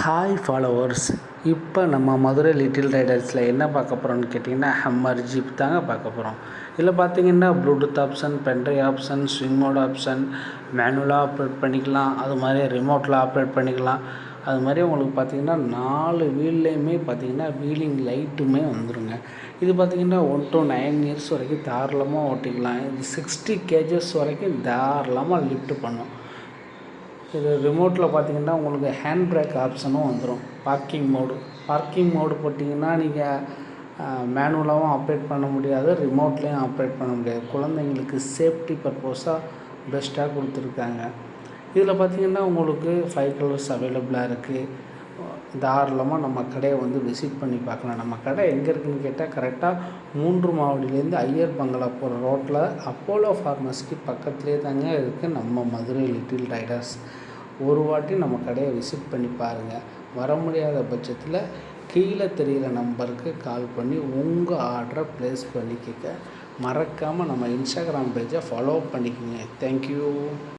Hi followers. இப்போ நம்ம Madurai little ரைடர்ஸில் என்ன பார்க்க போகிறோம்னு கேட்டிங்கன்னா, ஹம்மர் ஜீப் தாங்க பார்க்க போகிறோம். இதில் பார்த்தீங்கன்னா Bluetooth option, pendrive option, swing mode option, மேனுவலாக ஆப்ரேட் பண்ணிக்கலாம். அது மாதிரி ரிமோட்டில் ஆப்ரேட் பண்ணிக்கலாம். அது மாதிரி உங்களுக்கு பார்த்திங்கன்னா 4 வீல்லையுமே பார்த்திங்கன்னா வீலிங் லைட்டுமே வந்துடுங்க. இது பார்த்திங்கன்னா 1 to 9 இயர்ஸ் வரைக்கும் தாராளமாக ஓட்டிக்கலாம். இது 60 kgs வரைக்கும் தாராளமாக லிஃப்ட் பண்ணும். இது ரிமோட்டில் பார்த்திங்கன்னா உங்களுக்கு ஹேண்ட் பிரேக் ஆப்ஷனும் வந்துடும். பார்க்கிங் மோடு போட்டிங்கன்னா நீங்கள் மேனுவலாகவும் ஆப்ரேட் பண்ண முடியாது, ரிமோட்லேயும் ஆப்ரேட் பண்ண முடியாது. குழந்தைங்களுக்கு சேஃப்டி பர்பஸாக பெஸ்ட்டாக கொடுத்துருக்காங்க. இதில் பார்த்திங்கன்னா உங்களுக்கு 5 கலர்ஸ் அவைலபிளாக இருக்குது. தாராளமாக நம்ம கடையை விசிட் பண்ணி பார்க்கலாம். நம்ம கடை எங்கே இருக்குதுன்னு கேட்டால் கரெக்டாக 3 மாவடியிலேருந்து ஐயர் பங்களா போகிற ரோட்டில் அப்போலோ ஃபார்மசிக்கு பக்கத்துலேயே தாங்க இருக்குது நம்ம மதுரை லிட்டில் ரைடர்ஸ். ஒரு வாட்டி நம்ம கடையை விசிட் பண்ணி பாருங்கள். வர முடியாத பட்சத்தில் கீழே தெரிகிற நம்பருக்கு கால் பண்ணி உங்கள் ஆர்டரை ப்ளேஸ் பண்ணிக்கங்க. மறக்காமல் நம்ம இன்ஸ்டாகிராம் பேஜை ஃபாலோ பண்ணிக்கோங்க. தேங்க்யூ.